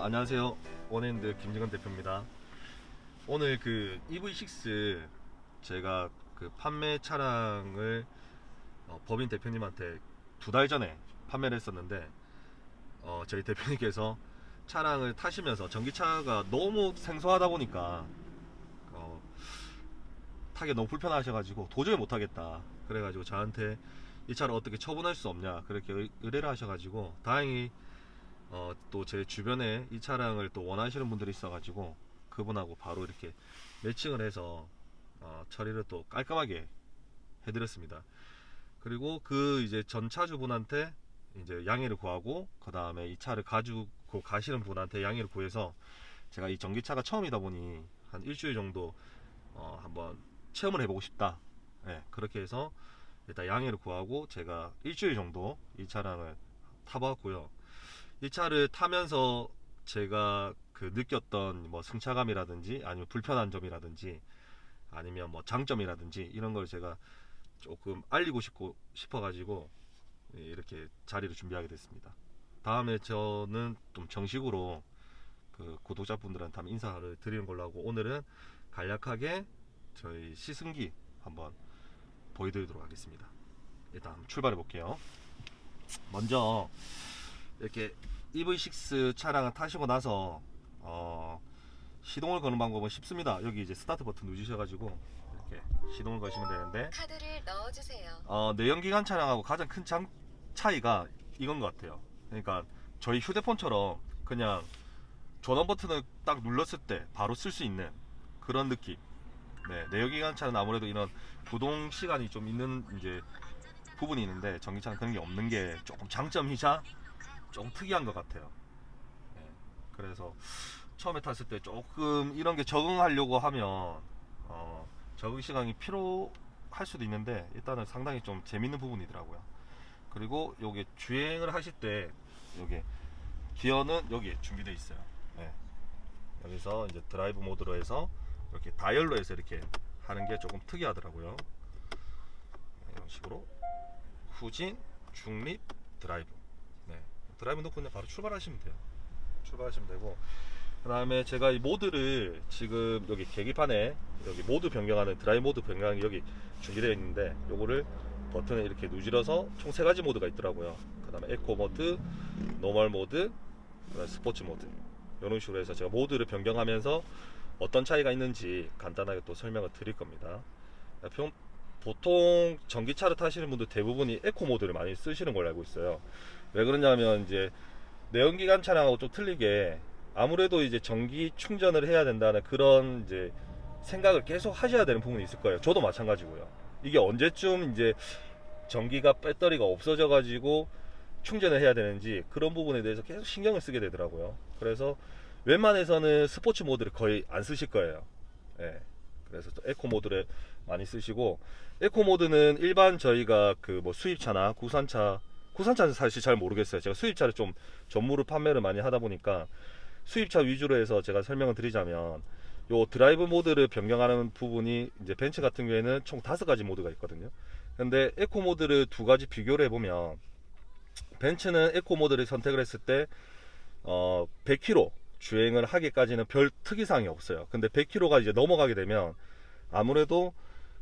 안녕하세요. 원핸드 김진건 대표입니다. 오늘 그 EV6 제가 그 판매 차량을 법인 대표님한테 2달 전에 판매를 했었는데 저희 대표님께서 차량을 타시면서 전기차가 너무 생소하다 보니까 타기 너무 불편하셔가지고 도저히 못하겠다 그래가지고 저한테 이 차를 어떻게 처분할 수 없냐 그렇게 의뢰를 하셔가지고 다행히 또 제 주변에 이 차량을 또 원하시는 분들이 있어가지고 그분하고 바로 이렇게 매칭을 해서 처리를 또 깔끔하게 해드렸습니다. 그리고 그 이제 전 차주분한테 이제 양해를 구하고 그 다음에 이 차를 가지고 가시는 분한테 양해를 구해서 제가 이 전기차가 처음이다 보니 한 일주일 정도 한번 체험을 해보고 싶다. 네, 그렇게 해서 일단 양해를 구하고 제가 일주일 정도 이 차량을 타봤고요. 이 차를 타면서 제가 그 느꼈던 뭐 승차감이라든지 아니면 불편한 점이라든지 아니면 뭐 장점이라든지 이런 걸 제가 조금 알리고 싶어가지고 이렇게 자리를 준비하게 됐습니다. 다음에 저는 좀 정식으로 그 구독자분들한테 한번 인사를 드리는 걸로 하고 오늘은 간략하게 저희 시승기 한번 보여드리도록 하겠습니다. 일단 출발해 볼게요. 먼저 이렇게 EV6 차량을 타시고 나서 시동을 거는 방법은 쉽습니다. 여기 이제 스타트 버튼 누르셔가지고 이렇게 시동을 거시면 되는데 카드를 넣어주세요. 내연기관 차량하고 가장 큰 차이가 이건 것 같아요. 그러니까 저희 휴대폰처럼 그냥 전원 버튼을 딱 눌렀을 때 바로 쓸 수 있는 그런 느낌. 네, 내연기관 차는 아무래도 이런 구동 시간이 좀 있는 이제 부분이 있는데 전기차는 그런 게 없는 게 조금 장점이자 조금 특이한 것 같아요. 네, 그래서 처음에 탔을 때 조금 이런 게 적응하려고 하면 적응 시간이 필요할 수도 있는데 일단은 상당히 좀 재밌는 부분이더라고요. 그리고 요게 주행을 하실 때 요게 기어는 여기에 준비되어 있어요. 네, 여기서 이제 드라이브 모드로 해서 이렇게 다이얼로 해서 이렇게 하는 게 조금 특이하더라고요. 이런 식으로 후진, 중립, 드라이브. 네, 드라이브 놓고 그냥 바로 출발하시면 돼요. 출발하시면 되고, 그 다음에 제가 이 모드를 지금 여기 계기판에 여기 모드 변경하는 드라이브 모드 변경이 여기 준비되어 있는데 요거를 버튼을 이렇게 누질러서 총 3가지 모드가 있더라고요. 그 다음에 에코 모드, 노멀 모드, 그다음에 스포츠 모드 이런 식으로 해서 제가 모드를 변경하면서 어떤 차이가 있는지 간단하게 또 설명을 드릴 겁니다. 보통 전기차를 타시는 분들 대부분이 에코 모드를 많이 쓰시는 걸로 알고 있어요. 왜 그러냐면 이제 내연기관 차량하고 좀 틀리게 아무래도 이제 전기 충전을 해야 된다는 그런 이제 생각을 계속 하셔야 되는 부분이 있을 거예요. 저도 마찬가지고요. 이게 언제쯤 이제 전기가 배터리가 없어져 가지고 충전을 해야 되는지 그런 부분에 대해서 계속 신경을 쓰게 되더라고요. 그래서 웬만해서는 스포츠 모드를 거의 안 쓰실 거예요. 예. 그래서 에코 모드를 많이 쓰시고, 에코 모드는 일반 저희가 그 뭐 수입차나 국산차는 사실 잘 모르겠어요. 제가 수입차를 좀 전무로 판매를 많이 하다 보니까 수입차 위주로 해서 제가 설명을 드리자면 요 드라이브 모드를 변경하는 부분이 이제 벤츠 같은 경우에는 총 5가지 모드가 있거든요. 근데 에코 모드를 2가지 비교를 해보면 벤츠는 에코 모드를 선택을 했을 때 100km 주행을 하기까지는 별 특이사항이 없어요. 근데 100km가 이제 넘어가게 되면 아무래도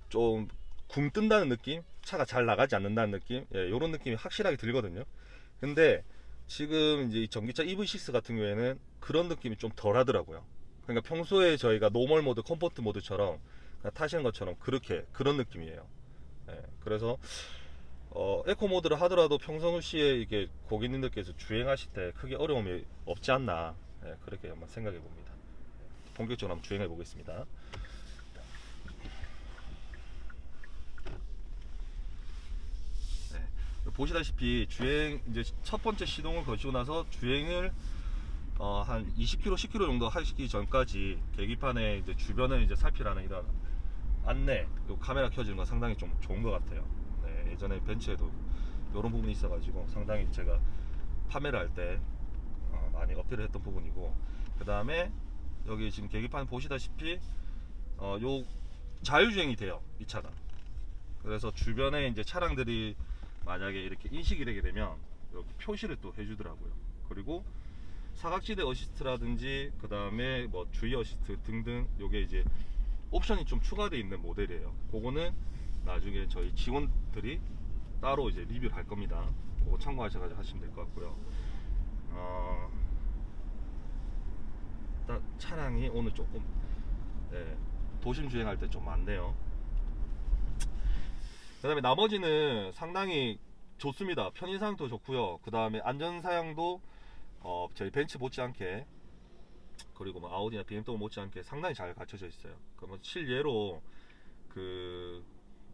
좀 굼 뜬다는 느낌, 차가 잘 나가지 않는다는 느낌, 이런 느낌이 확실하게 들거든요. 근데 지금 이제 전기차 EV6 같은 경우에는 그런 느낌이 좀 덜 하더라고요. 그러니까 평소에 저희가 노멀 모드, 컴포트 모드처럼 타시는 것처럼 그런 느낌이에요. 그래서 에코 모드를 하더라도 평상시에 이게 고객님들께서 주행하실 때 크게 어려움이 없지 않나, 그렇게 한번 생각해 봅니다. 본격적으로 한번 주행해 보겠습니다. 보시다시피 주행 이제 첫 번째 시동을 거시고 나서 주행을 한 20km, 10km 정도 하시기 전까지 계기판에 이제 주변을 이제 살피라는 이런 안내, 그리고 카메라 켜지는 건 상당히 좀 좋은 것 같아요. 네, 예전에 벤츠에도 이런 부분이 있어가지고 상당히 제가 판매를 할 때 많이 어필을 했던 부분이고, 그 다음에 여기 지금 계기판 보시다시피 요 자율주행이 돼요, 이 차가. 그래서 주변에 이제 차량들이 만약에 이렇게 인식이 되게 되면 여기 표시를 또 해주더라고요. 그리고 사각지대 어시스트라든지 그 다음에 뭐 주의 어시스트 등등 요게 이제 옵션이 좀 추가되어 있는 모델이에요. 그거는 나중에 저희 직원들이 따로 이제 리뷰를 할 겁니다. 그거 참고하셔가지고 하시면 될 것 같고요. 일단 차량이 오늘 조금 도심 주행할 때 좀 많네요. 그 다음에 나머지는 상당히 좋습니다. 편의상도 좋고요. 그 다음에 안전사양도 저희 벤츠 못지않게, 그리고 뭐 아우디나 BMW 못지않게 상당히 잘 갖춰져 있어요. 그러면 실예로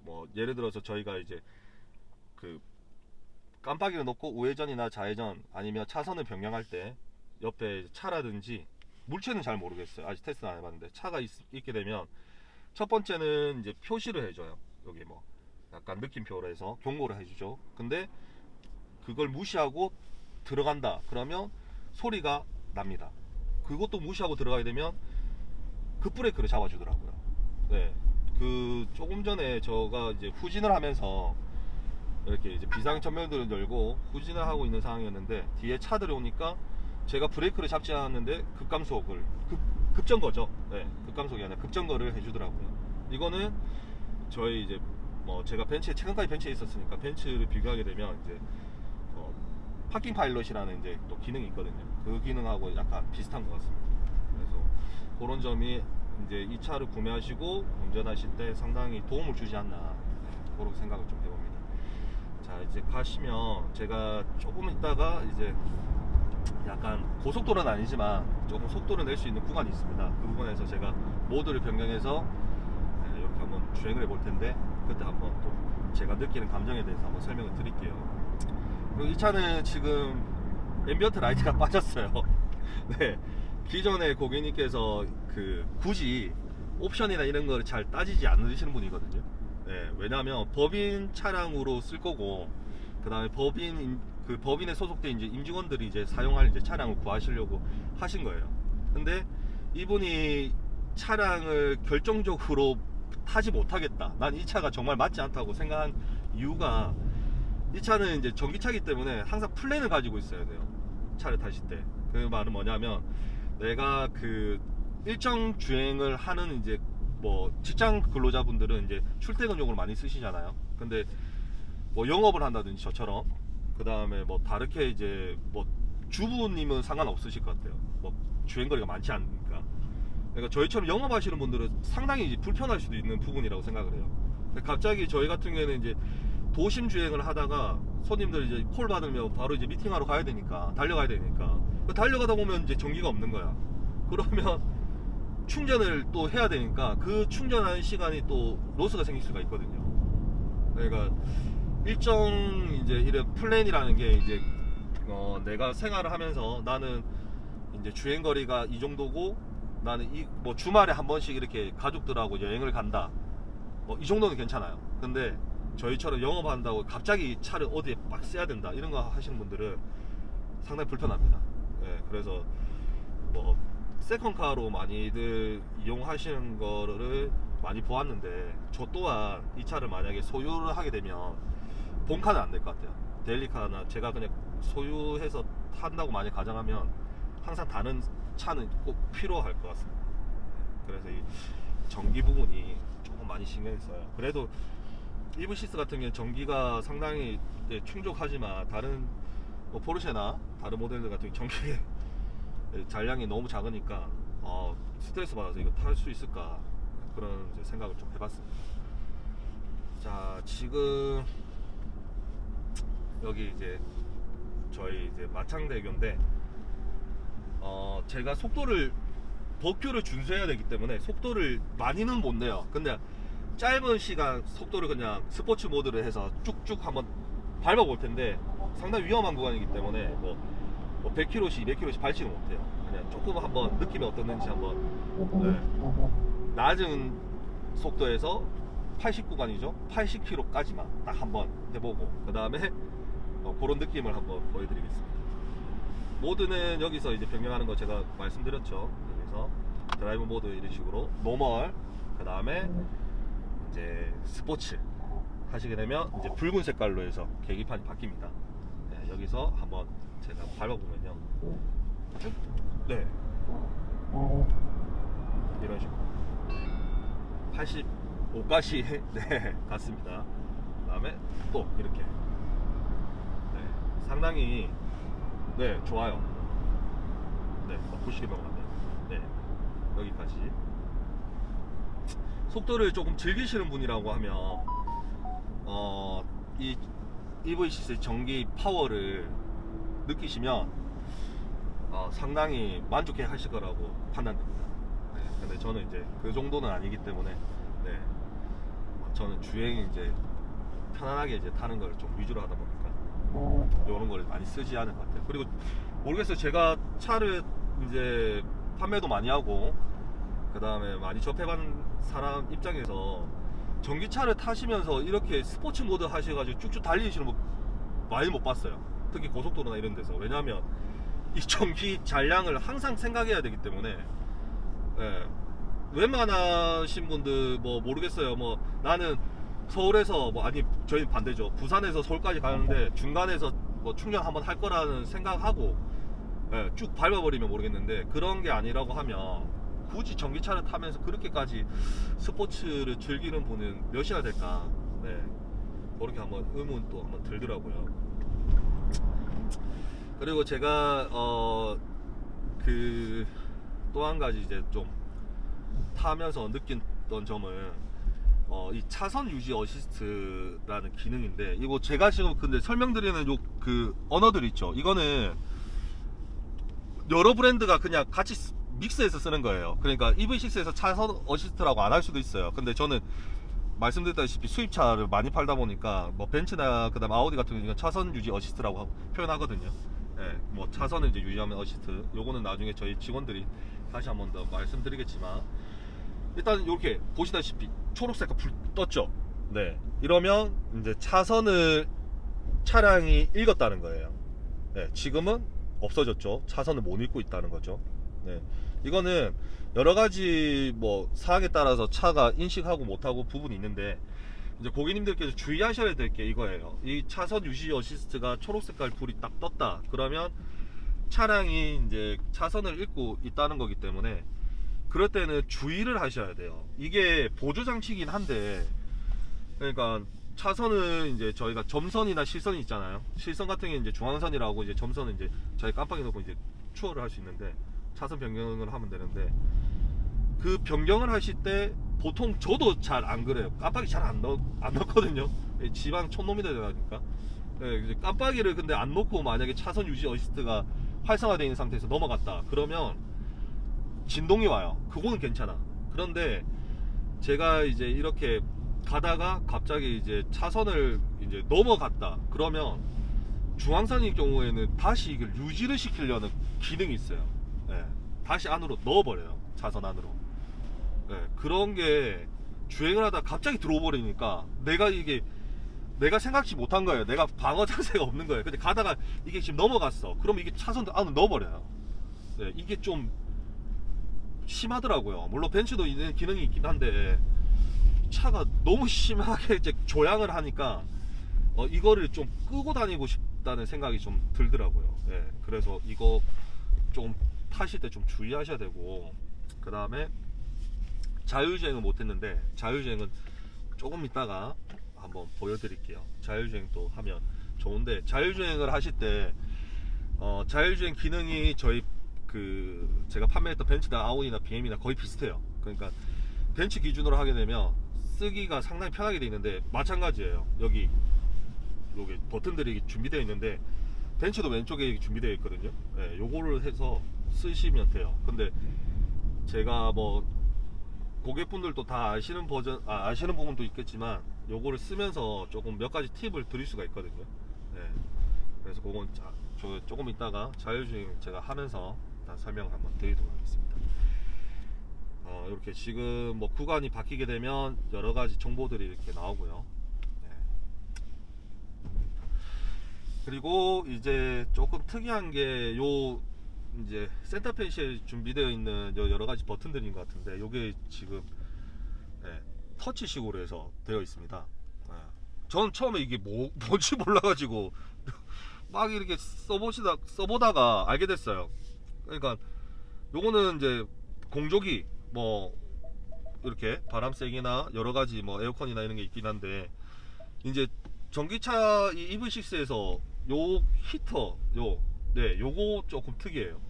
뭐 예를 들어서 저희가 이제 깜빡이를 놓고 우회전이나 좌회전 아니면 차선을 변경할 때 옆에 차라든지, 물체는 잘 모르겠어요. 아직 테스트 안 해봤는데 차가 있게 되면 첫 번째는 이제 표시를 해줘요. 여기 뭐 약간 느낌표로 해서 경고를 해주죠. 근데 그걸 무시하고 들어간다 그러면 소리가 납니다. 그것도 무시하고 들어가게 되면 급브레이크를 잡아주더라고요. 네, 조금 전에 제가 이제 후진을 하면서 이렇게 이제 비상 전면들을 열고 후진을 하고 있는 상황이었는데 뒤에 차들이 오니까 제가 브레이크를 잡지 않았는데 급감속을 급정거죠. 네, 급감속이 아니라 급정거를 해주더라고요. 이거는 저희 이제 뭐 제가 최근까지 벤츠에 있었으니까 벤츠를 비교하게 되면 이제 파킹 파일럿이라는 이제 또 기능이 있거든요. 그 기능하고 약간 비슷한 것 같습니다. 그래서 그런 점이 이제 이 차를 구매하시고 운전하실 때 상당히 도움을 주지 않나, 그렇게 생각을 좀 해봅니다. 자, 이제 가시면 제가 조금 있다가 이제 약간 고속도로는 아니지만 조금 속도를 낼 수 있는 구간이 있습니다. 그 부분에서 제가 모드를 변경해서 이렇게 한번 주행을 해볼 텐데, 그때 한번 또 제가 느끼는 감정에 대해서 한번 설명을 드릴게요. 그리고 이 차는 지금 앰비언트 라이트가 빠졌어요. 네, 기존에 고객님께서 굳이 옵션이나 이런 걸 잘 따지지 않으시는 분이거든요. 네, 왜냐하면 법인 차량으로 쓸 거고, 그 다음에 법인에 소속된 이제 임직원들이 이제 사용할 이제 차량을 구하시려고 하신 거예요. 근데 이분이 차량을 결정적으로 타지 못하겠다, 난 이 차가 정말 맞지 않다고 생각한 이유가, 이 차는 이제 전기차이기 때문에 항상 플랜을 가지고 있어야 돼요. 차를 타실 때. 그 말은 뭐냐면, 내가 일정 주행을 하는 이제 뭐 직장 근로자분들은 이제 출퇴근용으로 많이 쓰시잖아요. 근데 뭐 영업을 한다든지 저처럼, 그 다음에 뭐 다르게 이제 뭐 주부님은 상관없으실 것 같아요. 뭐 주행거리가 많지 않으니까. 그러니까 저희처럼 영업하시는 분들은 상당히 이제 불편할 수도 있는 부분이라고 생각을 해요. 갑자기 저희 같은 경우에는 이제 도심 주행을 하다가 손님들 이제 콜 받으면 바로 이제 미팅하러 가야 되니까, 달려가야 되니까, 달려가다 보면 이제 전기가 없는 거야. 그러면 충전을 또 해야 되니까 그 충전하는 시간이 또 로스가 생길 수가 있거든요. 그러니까 일정 이제 이런 플랜이라는 게 이제 내가 생활을 하면서 나는 이제 주행 거리가 이 정도고, 나는 뭐 주말에 한 번씩 이렇게 가족들하고 여행을 간다, 뭐 이 정도는 괜찮아요. 근데 저희처럼 영업한다고 갑자기 차를 어디에 막 써야 된다, 이런 거 하시는 분들은 상당히 불편합니다. 네, 그래서 뭐 세컨카로 많이들 이용하시는 거를 많이 보았는데, 저 또한 이 차를 만약에 소유를 하게 되면 본카는 안 될 것 같아요. 데일리카나 제가 그냥 소유해서 탄다고 많이 가정하면 항상 다른 차는 꼭 필요할 것 같습니다. 그래서 이 전기 부분이 조금 많이 신경이 써요. 그래도 EV6 같은 경우는 전기가 상당히 충족하지만, 다른 뭐 포르쉐나 다른 모델들 같은 경우 전기 잔량이 너무 작으니까 스트레스 받아서 이거 탈 수 있을까, 그런 이제 생각을 좀 해봤습니다. 자, 지금 여기 이제 저희 이제 마창대교인데, 제가 법규를 준수해야 되기 때문에 속도를 많이는 못 내요. 근데 짧은 시간 속도를 그냥 스포츠 모드를 해서 쭉쭉 한번 밟아볼 텐데, 상당히 위험한 구간이기 때문에 뭐 100km씩 200km씩 밟지는 못해요. 그냥 조금 한번 느낌이 어떻는지 한번, 낮은 속도에서 80구간이죠 80km까지만 딱 한번 해보고, 그 다음에 그런 느낌을 한번 보여드리겠습니다. 모드는 여기서 이제 변경하는 거 제가 말씀드렸죠. 여기서 드라이브 모드 이런 식으로 노멀, 그 다음에 이제 스포츠 하시게 되면 이제 붉은 색깔로 해서 계기판이 바뀝니다. 네, 여기서 한번 제가 밟아보면요, 쭉, 네, 이런 식으로 85까지 네, 갔습니다. 그 다음에 또 이렇게 네, 상당히 네, 좋아요. 네, 90이 넘어갔네요. 네, 여기까지. 속도를 조금 즐기시는 분이라고 하면 이 EV6의 전기 파워를 느끼시면 상당히 만족해 하실 거라고 판단됩니다. 네, 근데 저는 이제 그 정도는 아니기 때문에 네, 저는 주행 이제 편안하게 이제 타는 걸 좀 위주로 하다 보니까 이런 걸 많이 쓰지 않은 것 같아요. 그리고 모르겠어요. 제가 차를 이제 판매도 많이 하고 그 다음에 많이 접해본 사람 입장에서 전기차를 타시면서 이렇게 스포츠 모드 하셔가지고 쭉쭉 달리시는 분 많이 못 봤어요. 특히 고속도로나 이런 데서. 왜냐하면 이 전기 잔량을 항상 생각해야 되기 때문에 예, 웬만하신 분들 뭐 모르겠어요. 뭐 나는 서울에서 뭐 아니 저희 반대죠. 부산에서 서울까지 가는데 중간에서 뭐 충전 한번 할 거라는 생각하고 예, 쭉 밟아버리면 모르겠는데 그런 게 아니라고 하면 굳이 전기차를 타면서 그렇게까지 스포츠를 즐기는 분은 몇이나 될까? 네, 그렇게 한번 의문 또 한번 들더라고요. 그리고 제가 그 또 한 가지 이제 좀 타면서 느꼈던 점은 이 차선 유지 어시스트라는 기능인데 이거 제가 지금 근데 설명드리는 요 그 언어들 있죠. 이거는 여러 브랜드가 그냥 같이 믹스해서 쓰는 거예요. 그러니까 EV6에서 차선 어시스트라고 안 할 수도 있어요. 근데 저는 말씀드렸다시피 수입차를 많이 팔다 보니까 뭐 벤츠나 그다음 아우디 같은 경우는 차선 유지 어시스트라고 표현하거든요. 예, 뭐 차선을 이제 유지하면 어시스트. 요거는 나중에 저희 직원들이 다시 한 번 더 말씀드리겠지만 일단 이렇게 보시다시피 초록색깔 불 떴죠. 네, 이러면 이제 차선을 차량이 읽었다는 거예요. 네, 지금은 없어졌죠. 차선을 못 읽고 있다는 거죠. 네, 이거는 여러 가지 뭐 사항에 따라서 차가 인식하고 못하고 부분이 있는데 이제 고객님들께서 주의하셔야 될 게 이거예요. 이 차선 유지 어시스트가 초록색깔 불이 딱 떴다 그러면 차량이 이제 차선을 읽고 있다는 거기 때문에 그럴 때는 주의를 하셔야 돼요. 이게 보조 장치이긴 한데 그러니까 차선은 이제 저희가 점선이나 실선이 있잖아요. 실선 같은 게 이제 중앙선이라고 이제 점선은 이제 저희 깜빡이 놓고 이제 추월을 할 수 있는데 차선 변경을 하면 되는데 그 변경을 하실 때 보통 저도 잘 안 그래요. 깜빡이 잘 안 넣거든요. 지방 촌놈이다 보니까 이제 깜빡이를 근데 안 놓고 만약에 차선 유지 어시스트가 활성화되어 있는 상태에서 넘어갔다 그러면 진동이 와요. 그거는 괜찮아. 그런데 제가 이제 이렇게 가다가 갑자기 이제 차선을 이제 넘어갔다 그러면 중앙선일 경우에는 다시 이걸 유지를 시키려는 기능이 있어요. 예, 다시 안으로 넣어버려요. 차선 안으로. 예, 그런 게 주행을 하다 갑자기 들어오버리니까 내가 생각지 못한 거예요. 내가 방어 장치가 없는 거예요. 근데 가다가 이게 지금 넘어갔어. 그럼 이게 차선 안으로 넣어버려요. 예, 이게 좀 심하더라고요. 물론 벤츠도 있는 기능이 있긴 한데 차가 너무 심하게 이제 조향을 하니까 이거를 좀 끄고 다니고 싶다는 생각이 좀 들더라고요. 예, 그래서 이거 좀 타실 때 좀 주의하셔야 되고 그 다음에 자율주행은 못했는데 자율주행은 조금 이따가 한번 보여드릴게요. 자율주행도 하면 좋은데 자율주행을 하실 때 자율주행 기능이 저희 그 제가 판매했던 벤츠나 아우디나 BM이나 거의 비슷해요. 그러니까 벤츠 기준으로 하게 되면 쓰기가 상당히 편하게 되어 있는데 마찬가지예요. 여기 요게 버튼들이 준비되어 있는데 벤츠도 왼쪽에 준비되어 있거든요. 예, 요거를 해서 쓰시면 돼요. 근데 제가 뭐 고객분들도 다 아시는 버전 아시는 부분도 있겠지만 요거를 쓰면서 조금 몇 가지 팁을 드릴 수가 있거든요. 예, 그래서 그건 저 조금 이따가 자율주행 제가 하면서 다 설명을 한번 드리도록 하겠습니다. 이렇게 지금 뭐 구간이 바뀌게 되면 여러 가지 정보들이 이렇게 나오고요. 네. 그리고 이제 조금 특이한 게 요 이제 센터페시에 준비되어 있는 여러 가지 버튼들인 것 같은데 요게 지금 네, 터치식으로 해서 되어 있습니다. 네. 전 처음에 이게 뭔지 몰라가지고 막 이렇게 써보다가 알게 됐어요. 그러니까 요거는 이제 공조기 뭐 이렇게 바람 세기나 여러 가지 뭐 에어컨이나 이런 게 있긴 한데, 이제 전기차 이 EV6에서 요 히터 요거 조금 특이해요.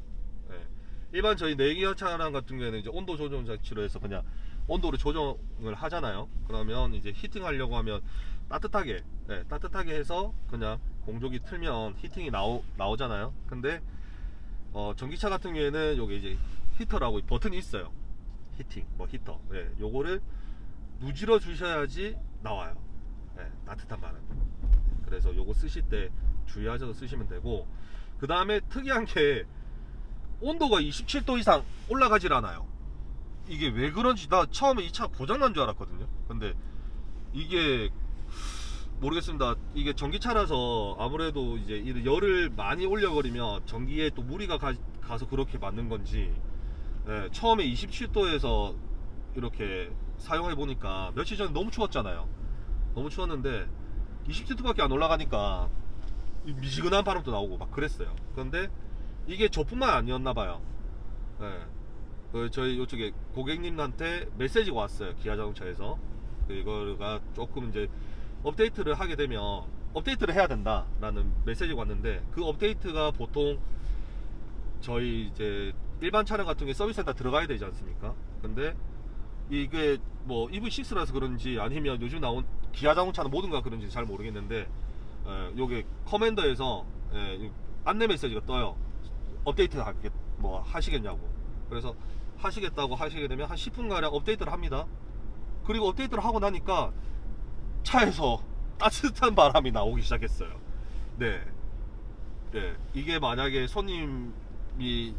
네. 일반 저희 내기관 차량 같은 경우에는 이제 온도 조정 장치로 해서 그냥 온도를 조정을 하잖아요. 그러면 이제 히팅 하려고 하면 따뜻하게 따뜻하게 해서 그냥 공조기 틀면 히팅이 나오잖아요. 근데 전기차 같은 경우에는 요게 이제 히터라고 버튼이 있어요. 히팅 히터, 요거를 누질러 주셔야지 나와요. 따뜻한 바람. 그래서 요거 쓰실 때 주의하셔서 쓰시면 되고, 그 다음에 특이한 게 온도가 27도 이상 올라가질 않아요. 이게 왜 그런지 나 처음에 이 차 고장난 줄 알았거든요. 근데 이게 모르겠습니다. 이게 전기차라서 아무래도 이제 열을 많이 올려버리면 전기에 또 무리가 가서 그렇게 맞는 건지, 처음에 27도에서 이렇게 사용해 보니까, 며칠 전에 너무 추웠잖아요. 너무 추웠는데 27도밖에 안 올라가니까 미지근한 바람도 나오고 막 그랬어요. 그런데 이게 저뿐만 아니었나 봐요. 저희 이쪽에 고객님한테 메시지가 왔어요. 기아자동차에서 이거가 조금 이제 업데이트를 하게 되면 업데이트를 해야 된다라는 메시지가 왔는데, 그 업데이트가 보통 저희 이제 일반 차량 같은 게 서비스센터 들어가야 되지 않습니까? 근데 이게 뭐 EV6라서 그런지 아니면 요즘 나온 기아 자동차는 모든가 그런지 잘 모르겠는데, 요게 커맨더에서 안내 메시지가 떠요. 업데이트 하시겠냐고. 그래서 하시겠다고 하시게 되면 한 10분가량 업데이트를 합니다. 그리고 업데이트를 하고 나니까 차에서 따뜻한 바람이 나오기 시작했어요. 이게 만약에 손님이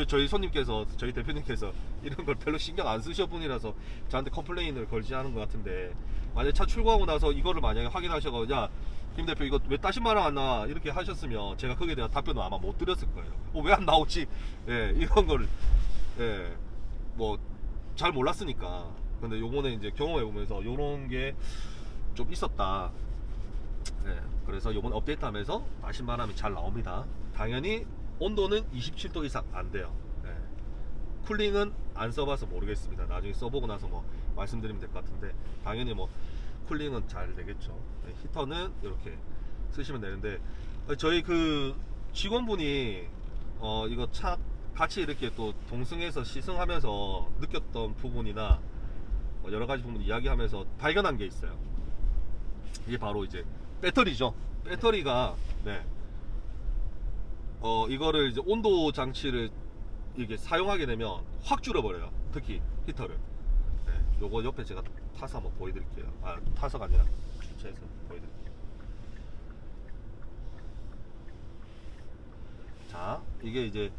저희 손님께서, 저희 대표님께서 이런 걸 별로 신경 안 쓰셔 분이라서 저한테 컴플레인을 걸지 않은 것 같은데, 만약에 차 출고하고 나서 이거를 만약에 확인하셔서 야 김 대표 이거 왜 따신 바람 안 나와 이렇게 하셨으면 제가 거기에 대한 답변은 아마 못 드렸을 거예요. 왜 안 나오지? 이런 걸 뭐 잘 몰랐으니까. 근데 요번에 이제 경험해 보면서 요런 게 좀 있었다. 그래서 요번 업데이트 하면서 따신 바람이 잘 나옵니다. 당연히 온도는 27도 이상 안 돼요. 쿨링은 안 써봐서 모르겠습니다. 나중에 써보고 나서 뭐 말씀드리면 될 것 같은데, 당연히 뭐 쿨링은 잘 되겠죠. 히터는 이렇게 쓰시면 되는데, 저희 그 직원분이 이거 차 같이 이렇게 또 동승해서 시승하면서 느꼈던 부분이나 여러 가지 부분 이야기하면서 발견한 게 있어요. 이게 바로 이제 배터리죠. 배터리가 이거를 이제 온도 장치를 이게 사용하게 되면 확 줄어버려요. 특히 히터를. 요거 옆에 제가 타서 한번 보여드릴게요. 타서가 아니라 주차해서 보여드릴게요. 자, 이게 이제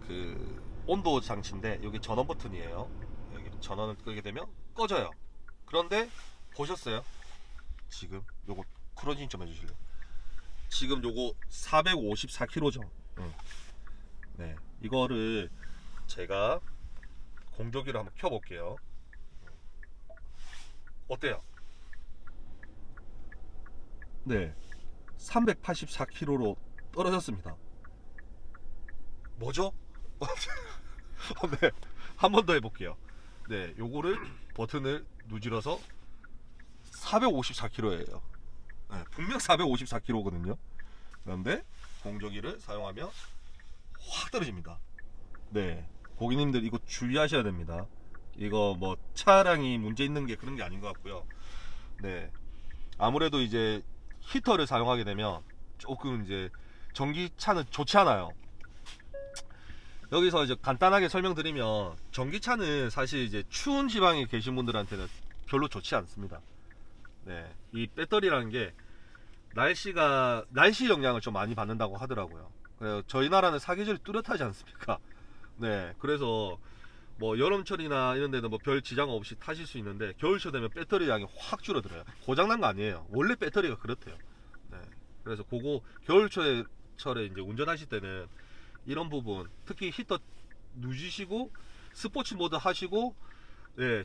그 온도 장치인데, 여기 전원 버튼이에요. 여기 전원을 끄게 되면 꺼져요. 그런데 보셨어요? 지금 요거 크로징 좀 해주실래요? 지금 요거 454km죠. 이거를 제가 공조기를 한번 켜볼게요. 어때요? 384km로 떨어졌습니다. 뭐죠? 한 번 더 해볼게요. 요거를 버튼을 누질러서 454km예요. 분명 454km거든요. 그런데 공조기를 사용하면 확 떨어집니다. 고객님들 이거 주의하셔야 됩니다. 이거 뭐 차량이 문제 있는 게 그런 게 아닌 것 같고요. 아무래도 이제 히터를 사용하게 되면 조금 이제 전기차는 좋지 않아요. 여기서 이제 간단하게 설명드리면, 전기차는 사실 이제 추운 지방에 계신 분들한테는 별로 좋지 않습니다. 이 배터리라는 게 날씨 영향을 좀 많이 받는다고 하더라고요. 그래서 저희 나라는 사계절이 뚜렷하지 않습니까? 그래서 뭐 여름철이나 이런 데는 뭐 별 지장 없이 타실 수 있는데, 겨울철 되면 배터리 양이 확 줄어들어요. 고장난 거 아니에요. 원래 배터리가 그렇대요. 그래서 그거 겨울철에 이제 운전하실 때는 이런 부분, 특히 히터 누지시고 스포츠 모드 하시고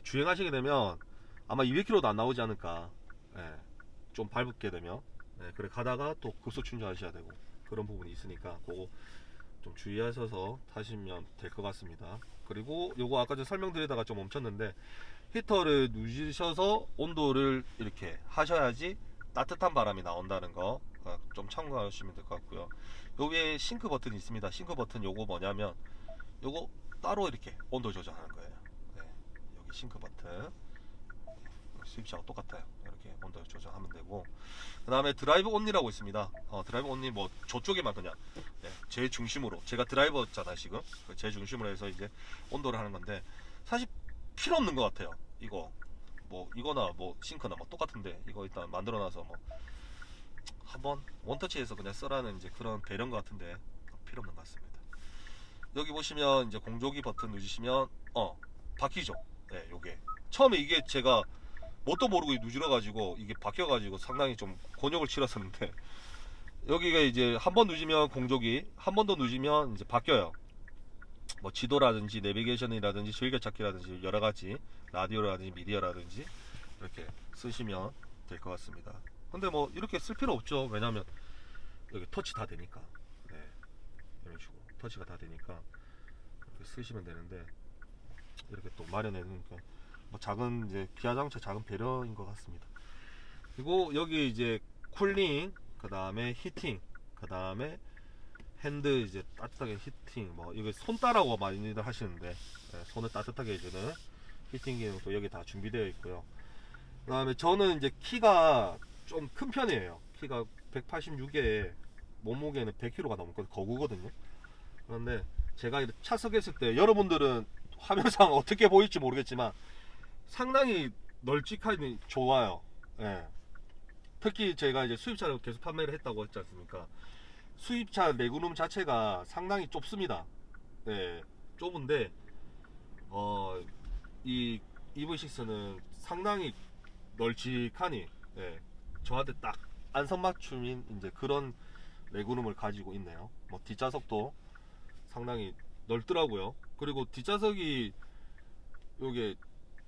주행하시게 되면 아마 200km도 안 나오지 않을까. 좀 밟게 되면. 그래 가다가 또 급속 충전하셔야 되고 그런 부분이 있으니까 그거 좀 주의하셔서 타시면 될 것 같습니다. 그리고 요거 아까 전 설명드리다가 좀 멈췄는데, 히터를 누르셔서 온도를 이렇게 하셔야지 따뜻한 바람이 나온다는 거 좀 참고하시면 될 것 같고요. 요 위에 싱크 버튼이 있습니다. 싱크 버튼 요거 뭐냐면 요거 따로 이렇게 온도 조정하는 거예요. 네, 여기 싱크 버튼 수입차하고 똑같아요. 이렇게 온도 조정하면 되고, 그 다음에 드라이브 온리라고 있습니다. 드라이브 온리 뭐 저쪽에만 그냥 제 중심으로, 제가 드라이버잖아요 지금, 제 중심으로 해서 이제 온도를 하는 건데, 사실 필요 없는 것 같아요. 이거 뭐 이거나 뭐 싱크나 뭐 똑같은데, 이거 일단 만들어놔서 뭐 한번 원터치해서 그냥 쓰라는 이제 그런 배려인 것 같은데 필요 없는 것 같습니다. 여기 보시면 이제 공조기 버튼 누르시면 바뀌죠. 네, 요게 처음에 이게 제가 뭣도 모르고 누질러 가지고 이게 바뀌어 가지고 상당히 좀 곤욕을 치렀었는데, 여기가 이제 한 번 누르면 공조기, 한 번 더 누르면 이제 바뀌어요. 뭐 지도라든지 내비게이션이라든지 즐겨찾기라든지 여러 가지, 라디오라든지 미디어라든지 이렇게 쓰시면 될 것 같습니다. 근데 뭐 이렇게 쓸 필요 없죠. 왜냐면 여기 터치 다 되니까. 네, 이런 식으로 터치가 다 되니까 이렇게 쓰시면 되는데, 이렇게 또 마련해 놓으니까 뭐 작은 이제 기아 자동차 작은 배려인 것 같습니다. 그리고 여기 이제 쿨링, 그 다음에 히팅, 그 다음에 핸드 이제 따뜻하게 히팅, 뭐 이거 손따라고 많이들 하시는데, 손을 따뜻하게 해주는 히팅 기능도 여기 다 준비되어 있고요. 그 다음에 저는 이제 키가 좀 큰 편이에요. 키가 186에 몸무게는 100kg가 넘거든요. 거구거든요. 그런데 제가 차석했을 때 여러분들은 화면상 어떻게 보일지 모르겠지만 상당히 널찍하니 좋아요. 예. 특히 제가 이제 수입차를 계속 판매를 했다고 했지 않습니까? 수입차 레그룸 자체가 상당히 좁습니다. 예, 좁은데 이 EV6는 상당히 널찍하니, 저한테 딱 안성맞춤인 이제 그런 레그룸을 가지고 있네요. 뭐 뒷좌석도 상당히 넓더라고요. 그리고 뒷좌석이 요게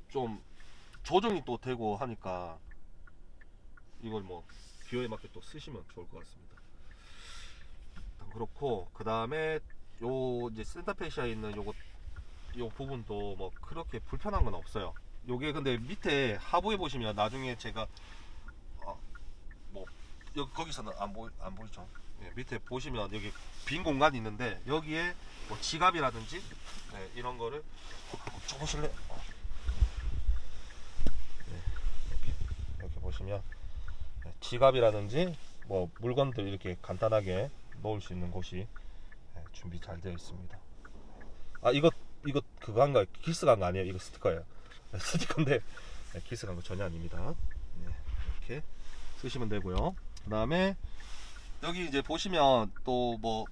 좀 조정이 또 되고 하니까 이걸 뭐 기어에 맞게 또 쓰시면 좋을 것 같습니다. 그렇고, 그 다음에 요 이제 센터페시아에 있는 요 부분도 뭐 그렇게 불편한 건 없어요. 요게 근데 밑에 하부에 보시면 나중에 제가 뭐 여기 거기서는 안 보이죠. 밑에 보시면 여기 빈 공간이 있는데, 여기에 뭐 지갑이라든지 이런 거를 줘보실래? 이렇게 보시면 지갑이라든지 뭐 물건들 이렇게 간단하게 넣을 수 있는 곳이 준비 잘 되어 있습니다. 이거 그거 한가, 기스 간 거 아니에요? 이거 스티커예요. 스티커인데 기스 간 거 전혀 아닙니다. 이렇게 쓰시면 되고요. 그 다음에 여기 이제 보시면 또 뭐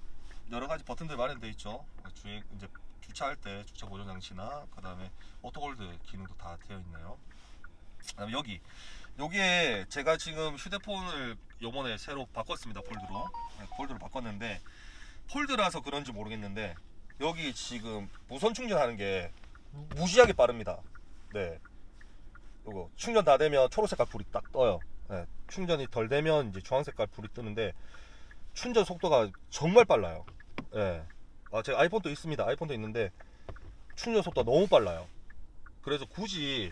여러 가지 버튼들 마련되어 있죠. 주행 이제 주차할 때 주차 보조 장치나, 그 다음에 오토홀드 기능도 다 되어 있네요. 그 다음에 여기에 제가 지금 휴대폰을 요번에 새로 바꿨습니다. 폴드로 바꿨는데, 폴드라서 그런지 모르겠는데 여기 지금 무선 충전하는 게 무지하게 빠릅니다. 네, 요거 충전 다 되면 초록색깔 불이 딱 떠요. 충전이 덜 되면 이제 주황색깔 불이 뜨는데 충전 속도가 정말 빨라요. 제가 아이폰도 있습니다. 아이폰도 있는데 충전 속도가 너무 빨라요. 그래서 굳이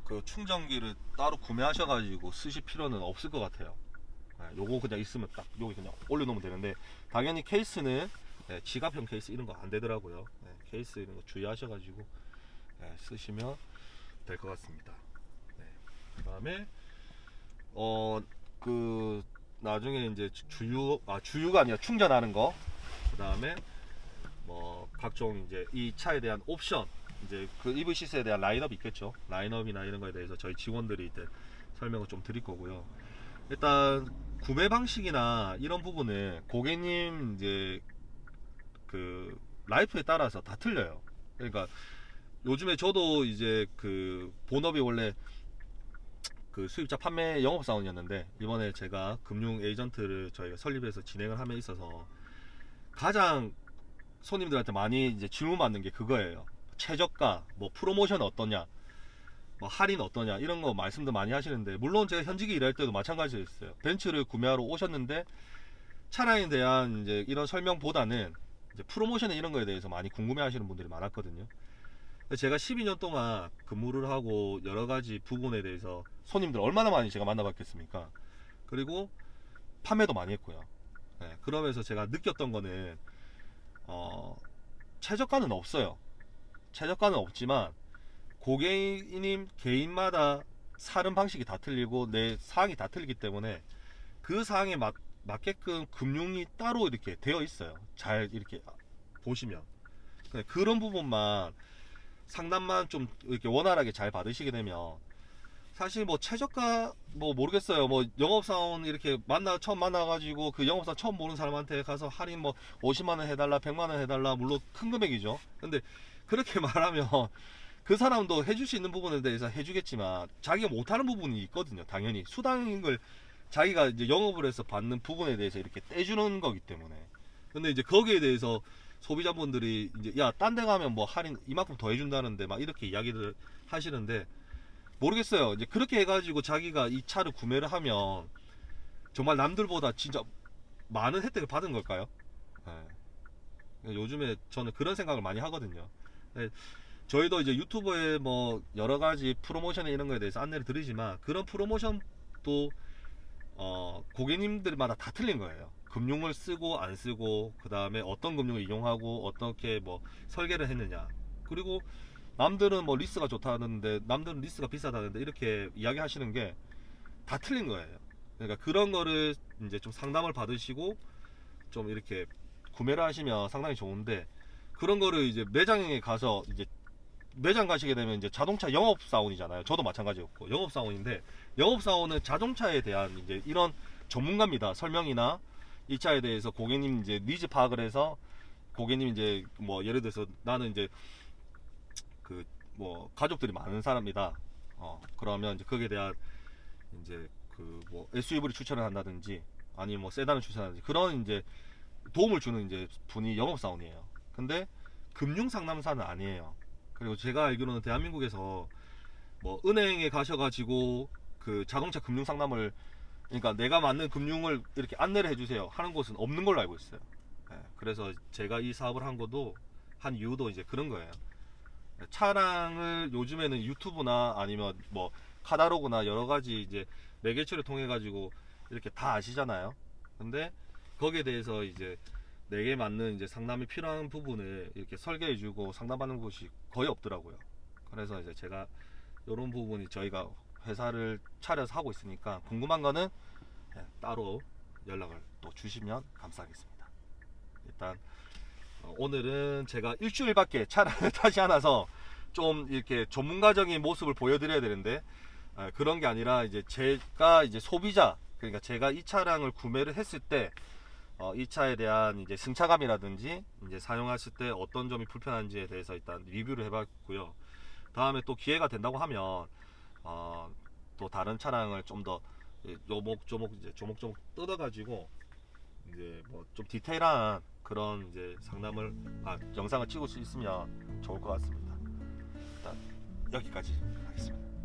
그 충전기를 따로 구매하셔가지고 쓰실 필요는 없을 것 같아요. 요거 그냥 있으면 딱 여기 그냥 올려놓으면 되는데, 당연히 케이스는 지갑형 케이스 이런 거 안 되더라고요. 케이스 이런 거 주의하셔가지고 쓰시면 될 것 같습니다. 그 다음에 그 나중에 이제 주유가 아니라 충전하는 거, 그 다음에 뭐 각종 이제 이 차에 대한 옵션, 이제 그 EV6에 대한 라인업이 있겠죠. 라인업이나 이런 거에 대해서 저희 직원들이 이제 설명을 좀 드릴 거고요. 일단 구매 방식이나 이런 부분은 고객님 이제 그 라이프에 따라서 다 틀려요. 그러니까 요즘에 저도 이제 그 본업이 원래 그 수입차 판매 영업사원이었는데, 이번에 제가 금융 에이전트를 저희가 설립해서 진행을 함에 있어서 가장 손님들한테 많이 이제 질문 받는 게 그거예요. 최저가, 뭐 프로모션 어떠냐, 뭐 할인 어떠냐, 이런 거 말씀도 많이 하시는데, 물론 제가 현직에 일할 때도 마찬가지였어요. 벤츠를 구매하러 오셨는데 차량에 대한 이제 이런 설명보다는 이제 프로모션 이런 거에 대해서 많이 궁금해하시는 분들이 많았거든요. 제가 12년 동안 근무를 하고 여러 가지 부분에 대해서 손님들 얼마나 많이 제가 만나봤겠습니까? 그리고 판매도 많이 했고요. 네, 그러면서 제가 느꼈던 거는 최저가는 없어요. 최저가는 없지만 고객님 개인마다 사는 방식이 다 틀리고 내 사항이 다 틀리기 때문에 그 사항에 맞게끔 금융이 따로 이렇게 되어 있어요. 잘 이렇게 보시면 그런 부분만 상담만 좀 이렇게 원활하게 잘 받으시게 되면 사실 뭐 최저가 뭐 모르겠어요. 뭐 영업사원 이렇게 처음 만나가지고 그 영업사원 처음 보는 사람한테 가서 할인 뭐 50만원 해달라 100만원 해달라 물론 큰 금액이죠. 근데 그렇게 말하면 그 사람도 해줄 수 있는 부분에 대해서 해주겠지만 자기가 못하는 부분이 있거든요. 당연히 수당인 걸 자기가 이제 영업을 해서 받는 부분에 대해서 이렇게 떼주는 거기 때문에. 근데 이제 거기에 대해서 소비자분들이 이제 야, 딴 데 가면 뭐 할인 이만큼 더 해준다는데 막 이렇게 이야기를 하시는데 모르겠어요. 이제 그렇게 해가지고 자기가 이 차를 구매를 하면 정말 남들보다 진짜 많은 혜택을 받은 걸까요? 네. 요즘에 저는 그런 생각을 많이 하거든요. 네. 저희도 이제 유튜브에 뭐 여러 가지 프로모션에 이런 거에 대해서 안내를 드리지만 그런 프로모션도 고객님들마다 다 틀린 거예요. 금융을 쓰고 안 쓰고 그 다음에 어떤 금융을 이용하고 어떻게 뭐 설계를 했느냐, 그리고 남들은 뭐 리스가 좋다는데 남들은 리스가 비싸다는데 이렇게 이야기하시는 게 다 틀린 거예요. 그러니까 그런 거를 이제 좀 상담을 받으시고 좀 이렇게 구매를 하시면 상당히 좋은데, 그런 거를 이제 매장에 가서 이제 매장 가시게 되면 이제 자동차 영업사원이잖아요. 저도 마찬가지였고 영업사원인데, 영업사원은 자동차에 대한 이제 이런 전문가입니다. 설명이나 이 차에 대해서 고객님 이제 니즈 파악을 해서 고객님 이제 뭐 예를 들어서 나는 이제 그 뭐 가족들이 많은 사람이다. 그러면 이제 거기에 대한 이제 그 뭐 SUV를 추천을 한다든지 아니면 뭐 세단을 추천하든지 그런 이제 도움을 주는 이제 분이 영업사원이에요. 근데 금융 상담사는 아니에요. 그리고 제가 알기로는 대한민국에서 뭐 은행에 가셔가지고 그 자동차 금융 상담을, 그러니까 내가 맞는 금융을 이렇게 안내를 해주세요 하는 곳은 없는 걸로 알고 있어요. 그래서 제가 이 사업을 한 것도 한 이유도 이제 그런 거예요. 차량을 요즘에는 유튜브나 아니면 뭐 카다로그나 여러 가지 이제 매개체를 통해 가지고 이렇게 다 아시잖아요. 근데 거기에 대해서 이제 내게 맞는 이제 상담이 필요한 부분을 이렇게 설계해주고 상담하는 곳이 거의 없더라고요. 그래서 이제 제가 이런 부분이 저희가 회사를 차려서 하고 있으니까 궁금한 거는 따로 연락을 또 주시면 감사하겠습니다. 일단 오늘은 제가 일주일밖에 차량을 타지 않아서 좀 이렇게 전문가적인 모습을 보여드려야 되는데 그런 게 아니라 이제 제가 이제 소비자, 그러니까 제가 이 차량을 구매를 했을 때 이 차에 대한 이제 승차감이라든지 이제 사용하실 때 어떤 점이 불편한지에 대해서 일단 리뷰를 해봤고요. 다음에 또 기회가 된다고 하면 또 다른 차량을 좀 더 요목조목 이제 조목조목 뜯어가지고 이제 뭐 좀 디테일한 그런 이제 상담을 영상을 찍을 수 있으면 좋을 것 같습니다. 일단 여기까지 하겠습니다.